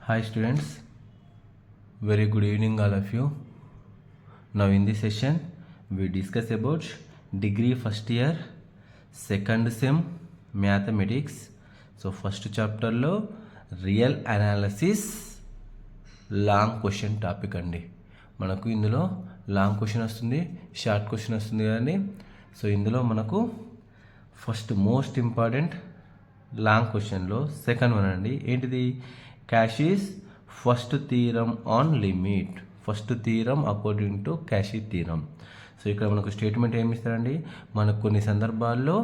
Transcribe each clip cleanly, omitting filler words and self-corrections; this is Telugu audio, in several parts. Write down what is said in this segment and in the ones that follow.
Hi students, very good evening all of you. Now in this session we discuss about degree first year second sem mathematics. So first chapter lo real analysis long question topic అండి. మనకు ఇందులో లాంగ్ క్వశ్చన్ వస్తుంది, షార్ట్ క్వశ్చన్ వస్తుంది కదండి. సో ఇందులో మనకు ఫస్ట్ మోస్ట్ ఇంపార్టెంట్ లాంగ్ క్వశ్చన్లో సెకండ్ వన్ అండి. ఏంటిది? Cauchy's first theorem on limit, first theorem according to Cauchy theorem. So ఇక్కడ మనకు స్టేట్మెంట్ ఏమి ఇస్తాడండి? మనకు కొన్ని సందర్భాల్లో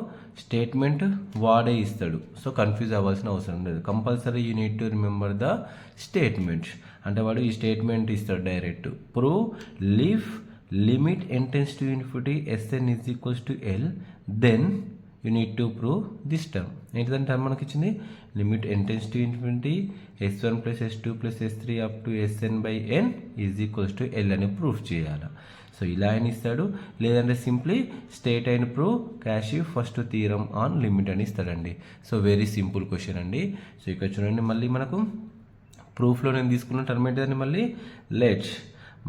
స్టేట్మెంట్ వాడే ఇస్తాడు. సో కన్ఫ్యూజ్ అవ్వాల్సిన అవసరం లేదు. Compulsory you need to remember the statement. అంటే వాడు ఈ స్టేట్మెంట్ ఇస్తాడు direct. Prove if limit n tends to infinity S N is equals to L, then you need to prove this term. ఏంటిదంటే టర్మ్ మనకి ఇచ్చింది limit n tends to infinity s1 plus s2 plus s3 up to sn by n is equals to L అని ప్రూఫ్ చేయాలి. సో ఇలా అని ఇస్తాడు, లేదంటే సింప్లీ స్టేట్ అయిన prove క్యాషీ first theorem on limit అని ఇస్తాడండి. సో వెరీ సింపుల్ క్వశ్చన్ అండి. సో ఇక్కడ చూడండి, మళ్ళీ మనకు ప్రూఫ్లో నేను తీసుకున్న టర్మ్ ఏంటిదండి? మళ్ళీ లెట్స్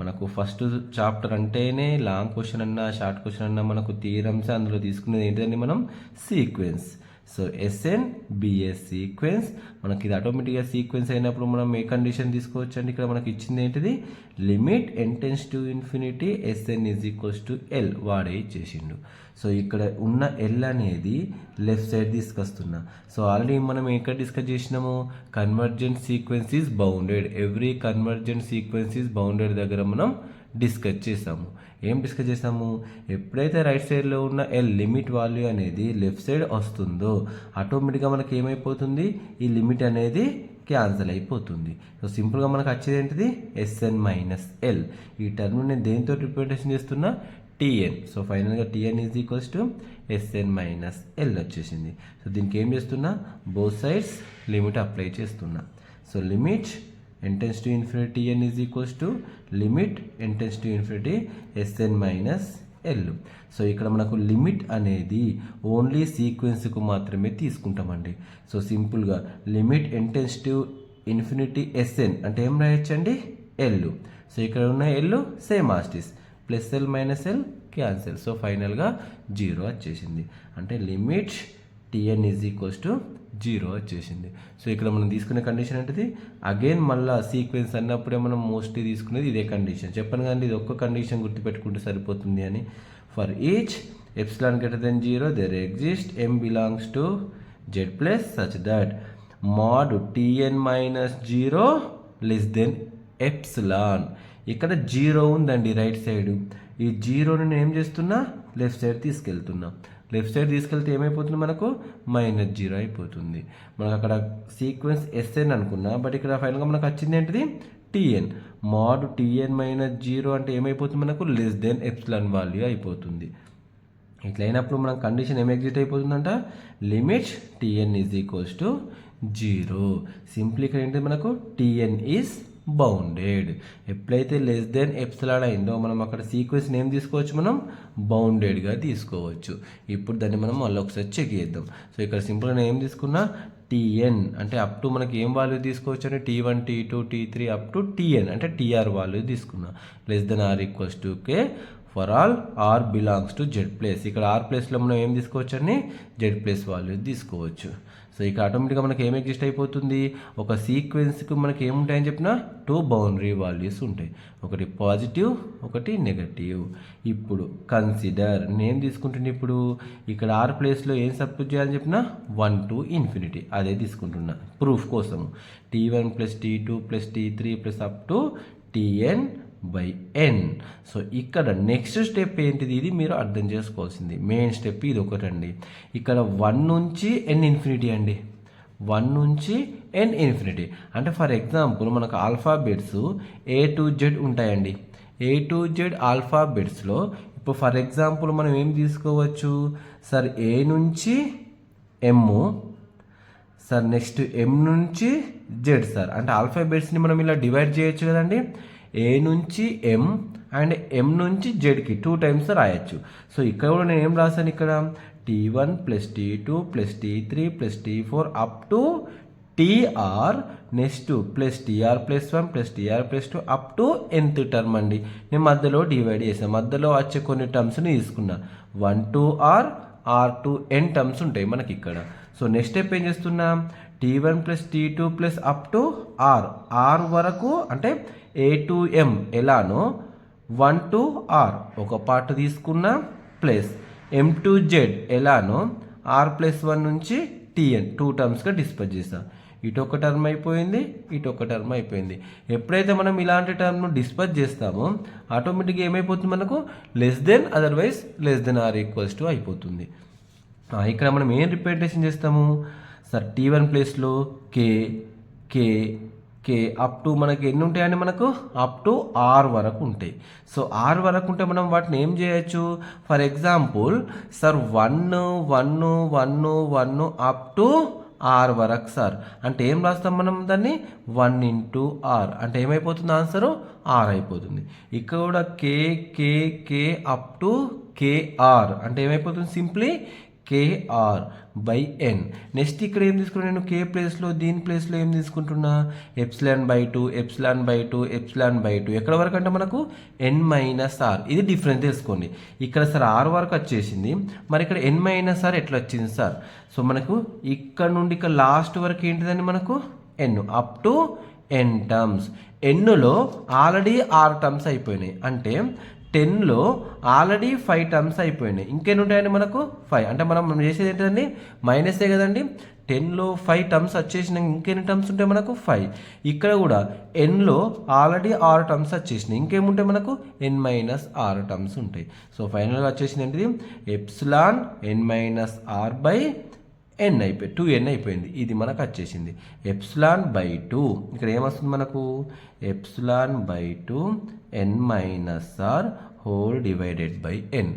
మనకు ఫస్ట్ చాప్టర్ అంటేనే లాంగ్ క్వశ్చన్ అన్నా షార్ట్ క్వశ్చన్ అన్నా మనకు థీరమ్స్ అందులో తీసుకునేది ఏంటిదండి? మనం sequence. So SN BS sequence. మనకి ఇది ఆటోమేటిక్గా సీక్వెన్స్ అయినప్పుడు మనం ఏ కండిషన్ తీసుకోవచ్చు అండి? ఇక్కడ మనకి ఇచ్చింది ఏంటిది? Limit n tends to infinity S N is equals to L వాడే ఇచ్చేసిండు. సో ఇక్కడ ఉన్న ఎల్ అనేది లెఫ్ట్ సైడ్ తీసుకొస్తున్నా. సో ఆల్రెడీ మనం ఎక్కడ డిస్కస్ చేసినాము? Convergent sequence is bounded, every convergent sequence is bounded దగ్గర మనం డిస్కస్ చేసాము. ఏం డిస్కస్ చేసాము? ఎప్పుడైతే రైట్ సైడ్లో ఉన్న ఎల్ లిమిట్ వాల్యూ అనేది లెఫ్ట్ సైడ్ వస్తుందో ఆటోమేటిక్గా మనకి ఏమైపోతుంది? ఈ లిమిట్ అనేది క్యాన్సిల్ అయిపోతుంది. సో సింపుల్గా మనకు వచ్చేది ఏంటిది? S N minus L. ఈ టర్మ్ నేను దేంతో రిప్రజెంటేషన్ చేస్తున్నా? టీఎన్. సో ఫైనల్గా T N is equals to S N minus L వచ్చేసింది. సో దీనికి ఏం చేస్తున్నా? బోత్ సైడ్స్ లిమిట్ అప్లై చేస్తున్నా. So limit n tends to infinity n is equals to limit n tends to infinity S N minus L. So ఇక్కడ మనకు లిమిట్ అనేది ఓన్లీ సీక్వెన్స్కు మాత్రమే తీసుకుంటామండి. సో సింపుల్గా limit n tends to infinity S N అంటే ఏం రాయొచ్చండి? ఎల్. సో ఇక్కడ ఉన్న L same as it is, plus L minus L cancel. So ఫైనల్గా 0 వచ్చేసింది. అంటే limit T N is equals to 0 వచ్చేసింది. సో ఇక్కడ మనం తీసుకునే కండిషన్ ఏంటిది? అగైన్ మళ్ళీ సీక్వెన్స్ అన్నప్పుడే మనం మోస్ట్లీ తీసుకునేది ఇదే కండిషన్. చెప్పను కానీ ఇది ఒక్క కండిషన్ గుర్తుపెట్టుకుంటే సరిపోతుంది అని. For each epsilon greater than 0 there exist m belongs to z plus such that mod tn minus 0 less than epsilon. ఇక్కడ 0 ఉందండి రైట్ సైడ్. ఈ 0ని నేను ఏం చేస్తున్నా? లెఫ్ట్ సైడ్ తీసుకెళ్తున్నా. లెఫ్ట్ సైడ్ తీసుకెళ్తే ఏమైపోతుంది? మనకు -0 అయిపోతుంది. మనకు అక్కడ సీక్వెన్స్ ఎస్ఎన్ అనుకున్నా, బట్ ఇక్కడ ఫైనల్గా మనకు వచ్చింది ఏంటిది? టీఎన్. మోడ్ టీఎన్ మైనస్ 0 అంటే ఏమైపోతుంది? మనకు లెస్ దెన్ ఎప్సిలాన్ వాల్యూ అయిపోతుంది. ఇట్లా అయినప్పుడు మన కండిషన్ ఏం ఎగ్జిట్ అయిపోతుందంట? Limit T N is equals to 0. Simply ఇక్కడ ఏంటి? మనకు టీఎన్ ఈజ్ బౌండెడ్. ఎప్పుడైతే లెస్ దెన్ ఎప్సిలాన్ అయిందో మనం అక్కడ సీక్వెన్స్ నేమ్ తీసుకోవచ్చు, మనం బౌండెడ్గా తీసుకోవచ్చు. ఇప్పుడు దాన్ని మనం మళ్ళీ ఒకసారి చెక్ చేద్దాం. సో ఇక్కడ సింపుల్గా నేను ఏం తీసుకున్నా? టీఎన్ అంటే అప్ టు మనకి ఏం వాల్యూ తీసుకోవచ్చు అంటే T1 T2 T3 up to TN అంటే టీఆర్ వాల్యూ తీసుకున్నా. Less than or equals to K for all R belongs to Z plus. ఇక్కడ ఆర్ ప్లేస్లో మనం ఏం తీసుకోవచ్చు అని? జెడ్ ప్లేస్ వాల్యూ తీసుకోవచ్చు. సో ఇక ఆటోమేటిక్గా మనకి ఏం ఎగ్జిస్ట్ అయిపోతుంది? ఒక సీక్వెన్స్కి మనకి ఏముంటాయని చెప్పిన 2 బౌండరీ వాల్యూస్ ఉంటాయి, ఒకటి పాజిటివ్ ఒకటి నెగటివ్. ఇప్పుడు కన్సిడర్ నేను తీసుకుంటున్నా. ఇప్పుడు ఇక్కడ ఆర్ ప్లేస్లో ఏం సబ్స్టిట్యూట్ చేయాలని చెప్పిన? 1 to ఇన్ఫినిటీ అదే తీసుకుంటున్నా ప్రూఫ్ కోసము. T1 plus T2 plus T3 plus up to TN by N. So ఇక్కడ నెక్స్ట్ స్టెప్ ఏంటిది? ఇది మీరు అర్థం చేసుకోవాల్సింది మెయిన్ స్టెప్ ఇది ఒకటండి. ఇక్కడ 1 నుంచి n ఇన్ఫినిటీ అండి, 1 నుంచి n ఇన్ఫినిటీ. అంటే ఫర్ ఎగ్జాంపుల్ మనకు ఆల్ఫాబెట్స్ A to Z ఉంటాయండి. A to Z ఆల్ఫాబెట్స్లో ఇప్పుడు ఫర్ ఎగ్జాంపుల్ మనం ఏం తీసుకోవచ్చు? సార్ A నుంచి M, సార్ నెక్స్ట్ M నుంచి Z. సార్ అంటే ఆల్ఫాబెట్స్ని మనం ఇలా డివైడ్ చేయొచ్చు కదండి. ఏ నుంచి ఎం అండ్ ఎం నుంచి జెడ్కి 2 times రాయొచ్చు. సో ఇక్కడ కూడా నేను ఏం రాశాను? ఇక్కడ T1 plus T2 plus T3 plus T4 up to TR next plus TR plus 1 plus TR plus 2 up to nth term అండి. నేను మధ్యలో డివైడ్ చేసాను, మధ్యలో వచ్చే కొన్ని టర్మ్స్ని తీసుకున్నా. 1 to r to n terms ఉంటాయి మనకి ఇక్కడ. సో నెక్స్ట్ స్టెప్ ఏం చేస్తున్నా, t1 plus t2 plus up to r వరకు అంటే a to m ఎలానో 1 to r ఒక పార్ట్ తీసుకున్నా, ప్లస్ m to z ఎలానో r ప్లస్ 1 నుంచి tn 2 టర్మ్స్గా డిస్పోజ్ చేస్తా. ఇటు ఒక టర్మ్ అయిపోయింది, ఇటు ఒక టర్మ్ అయిపోయింది. ఎప్పుడైతే మనం ఇలాంటి టర్మ్ను డిస్పోజ్ చేస్తామో ఆటోమేటిక్గా ఏమైపోతుంది, మనకు less than otherwise less than or equals to అయిపోతుంది. ఇక్కడ మనం ఏం రిప్రజెంటేషన్ చేస్తాము సార్, t1 ప్లేస్లో k k k up to మనకి ఎన్ని ఉంటాయండి, మనకు అప్ టు r వరకు ఉంటాయి. సో r వరకు ఉంటే మనం వాటిని ఏం చేయొచ్చు, for example sir 1 1 1 1 up to r వరకు సార్ అంటే ఏం రాస్తాం మనం దాన్ని 1 into r అంటే ఏమైపోతుంది, ఆన్సరు r అయిపోతుంది. ఇక్కడ కూడా k k k up to kr అంటే ఏమైపోతుంది, simply kr by n. Next ఇక్కడ ఏం తీసుకున్నా నేను, k ప్లేస్లో దీని ప్లేస్లో ఏం తీసుకుంటున్నా, ε/2 ε/2 ε/2 ఎక్కడ వరకు అంటే మనకు n మైనస్ r. ఇది డిఫరెన్స్ తెలుసుకోండి. ఇక్కడ సార్ r వరకు వచ్చేసింది, మరి ఇక్కడ n మైనస్ r ఎట్లా వచ్చింది సార్. సో మనకు ఇక్కడ నుండి ఇక్కడ లాస్ట్ వరకు ఏంటిదండి, మనకు n up to n terms. ఎన్లో ఆల్రెడీ 6 టర్మ్స్ అయిపోయినాయి, అంటే 10లో ఆల్రెడీ 5 టర్మ్స్ అయిపోయినాయి. ఇంకెన్ని ఉంటాయండి, మనకు 5. అంటే మనం చేసేది ఏంటండి, మైనసే కదండి. 10లో 5 టర్మ్స్ వచ్చేసినాయి, ఇంకెన్ని టర్మ్స్ ఉంటాయి మనకు 5. ఇక్కడ కూడా nలో ఆల్రెడీ 6 టర్మ్స్ వచ్చేసినాయి, ఇంకేముంటాయి మనకు n మైనస్ 6 టర్మ్స్ ఉంటాయి. సో ఫైనల్గా వచ్చేసింది ఏంటిది, epsilon n minus r by n అయిపోయి 2n అయిపోయింది. ఇది మనకు వచ్చేసింది ఎప్సిలాన్ బై 2. ఇక్కడ ఏమొస్తుంది మనకు, epsilon by 2 n minus r whole divided by n.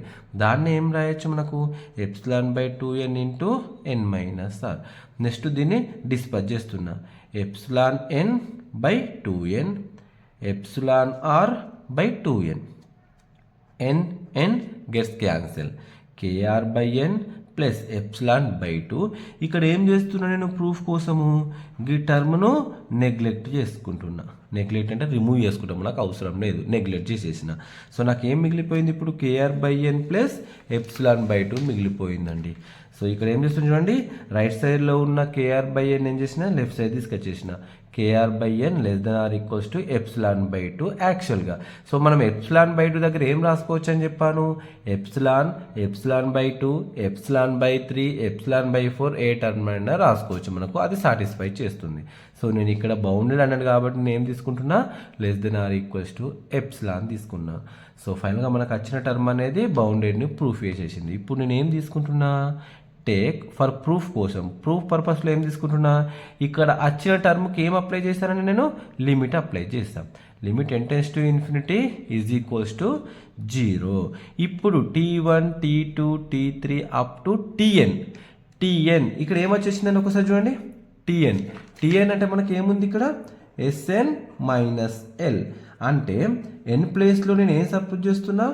దాన్ని ఏం రాయొచ్చు మనకు, epsilon by 2n into n minus r. Next దీన్ని డిస్పోజ్ చేస్తున్నా, epsilon n by 2n epsilon r by 2n n gets cancel, kr by n plus epsilon by 2. ఇక్కడ ఏం చేస్తున్నా నేను, ప్రూఫ్ కోసము ఈ టర్మ్ను నెగ్లెక్ట్ చేసుకుంటున్నా. నెగ్లెక్ట్ అంటే రిమూవ్ చేసుకుంటాం, నాకు అవసరం లేదు, నెగ్లెక్ట్ చేసేసిన. సో నాకు ఏం మిగిలిపోయింది ఇప్పుడు, kr by n plus epsilon by 2 మిగిలిపోయిందండి. సో ఇక్కడ ఏం చేస్తున్నా చూడండి, రైట్ సైడ్లో ఉన్న kr బై n ఏం చేసిన, లెఫ్ట్ సైడ్ తీసుకొచ్చేసిన. kr by n less than or equals to epsilon by 2 యాక్చువల్గా. సో మనం ఎప్సిలాన్ బై 2 దగ్గర ఏం రాసుకోవచ్చు అని చెప్పాను, epsilon by 2 epsilon by 3 epsilon by 4 A term అయినా రాసుకోవచ్చు, మనకు అది సాటిస్ఫై చేస్తుంది. సో నేను ఇక్కడ బౌండెడ్ అన్నాడు కాబట్టి నేను ఏం తీసుకుంటున్నా, less than or equals to epsilon తీసుకున్నా. సో ఫైనల్గా మనకు వచ్చిన టర్మ్ అనేది బౌండెడ్ని ప్రూఫ్ చేసేసింది. ఇప్పుడు నేను ఏం తీసుకుంటున్నా, టేక్ ఫర్ ప్రూఫ్ కోసం, ప్రూఫ్ పర్పస్లో ఏం తీసుకుంటున్నా, ఇక్కడ వచ్చిన టర్మ్కి ఏం అప్లై చేస్తానని నేను లిమిట్ అప్లై చేస్తాను. Limit n tends to infinity is equals to 0. ఇప్పుడు t1 t2 t3 up to tn ఇక్కడ ఏమొచ్చేసిందని ఒకసారి చూడండి, tn అంటే మనకి ఏముంది ఇక్కడ, sn మైనస్ l అంటే n ప్లేస్లో నేను ఏం సబ్స్టిట్యూట్ చేస్తున్నా,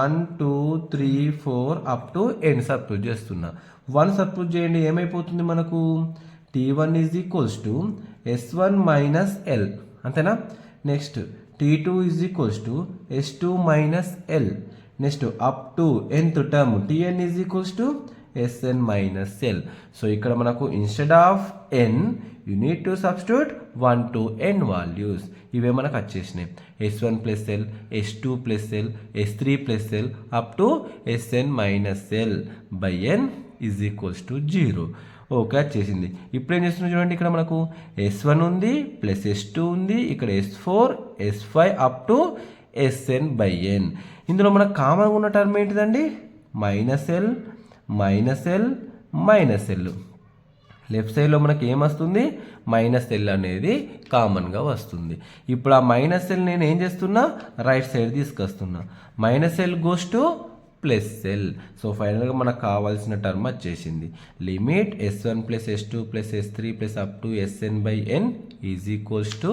1 2 3 4 అప్ టు n సబ్స్టిట్యూట్ చేస్తున్నా. 1 సబ్స్టిట్యూట్ చేయండి, ఏమైపోతుంది మనకు, t1 is equals to s1 minus l అంతేనా. Next t2 is equals to s2 minus l. Next up to nth term tn is equals to sn minus l. So ఇక్కడ మనకు instead of n you need to substitute 1 to n values. ఇవే మనకు వచ్చేసినాయి, s1 plus l s2 plus l s3 plus l up to sn minus l by n is equals to 0. Okay వచ్చేసింది. ఇప్పుడు ఏం చేస్తున్నాం చూడండి, ఇక్కడ మనకు s1 ఉంది ప్లస్ s2 ఉంది, ఇక్కడ s4 s5 up to sn by n. ఇందులో మనకు కామన్గా ఉన్న టర్మ్ ఏంటిదండి, minus l minus l minus l. Left సైడ్లో మనకి ఏమొస్తుంది, మైనస్ ఎల్ అనేది కామన్గా వస్తుంది. ఇప్పుడు ఆ మైనస్ ఎల్ నేను ఏం చేస్తున్నా, రైట్ సైడ్ తీసుకొస్తున్నా, minus L goes to plus L. So ఫైనల్గా మనకు కావాల్సిన టర్మ్ వచ్చేసింది, limit s1 plus s2 plus s3 plus up to sn by n is equals to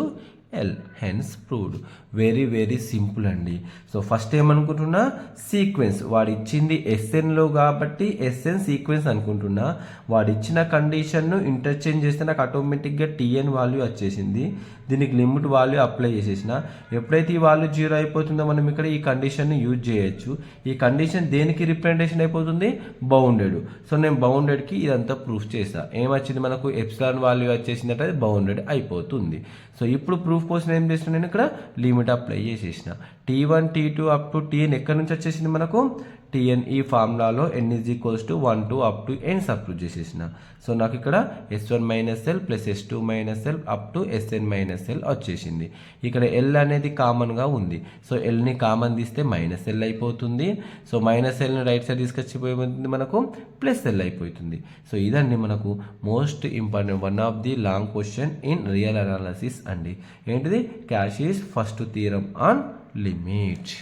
L hence proved. Very simple అండి. సో ఫస్ట్ ఏమనుకుంటున్నా, సీక్వెన్స్ వాడు ఇచ్చింది ఎస్ఎన్లో కాబట్టి ఎస్ఎన్ సీక్వెన్స్ అనుకుంటున్నా. వాడు ఇచ్చిన కండిషన్ను ఇంటర్చేంజ్ చేస్తే నాకు ఆటోమేటిక్గా టీఎన్ వాల్యూ వచ్చేసింది. దీనికి లిమిట్ వాల్యూ అప్లై చేసేసిన. ఎప్పుడైతే ఈ వాల్యూ 0 అయిపోతుందో మనం ఇక్కడ ఈ కండిషన్ని యూజ్ చేయొచ్చు. ఈ కండిషన్ దేనికి రిప్రజెంటేషన్ అయిపోతుంది, బౌండెడ్. సో నేను బౌండెడ్కి ఇదంతా ప్రూఫ్ చేసా. ఏమొచ్చింది మనకు, ఎప్సిలాన్ వాల్యూ వచ్చేసిందంటే అది బౌండెడ్ అయిపోతుంది. సో ఇప్పుడు ప్రూఫ్ కోసం ఏం చేసిన, నేను ఇక్కడ లిమిట్ అప్లై చేసేసిన. T1 T2 up to TN ఎక్కడి నుంచి వచ్చేసింది మనకు, టీఎన్ ఈ ఫార్ములాలో n is equals to 1 to up to n substitute చేసేసిన. సో నాకు ఇక్కడ S1 minus L plus S2 minus L up to Sn minus L వచ్చేసింది. ఇక్కడ ఎల్ అనేది కామన్గా ఉంది. సో ఎల్ని కామన్ తీస్తే మైనస్ ఎల్ అయిపోతుంది. సో మైనస్ ఎల్ని రైట్ సైడ్ తీసుకొచ్చిపోతుంది మనకు ప్లస్ ఎల్ అయిపోతుంది. సో ఇదండి మనకు most important one of the long question in real analysis అండి. ఏంటిది, Cauchy's first theorem on limit.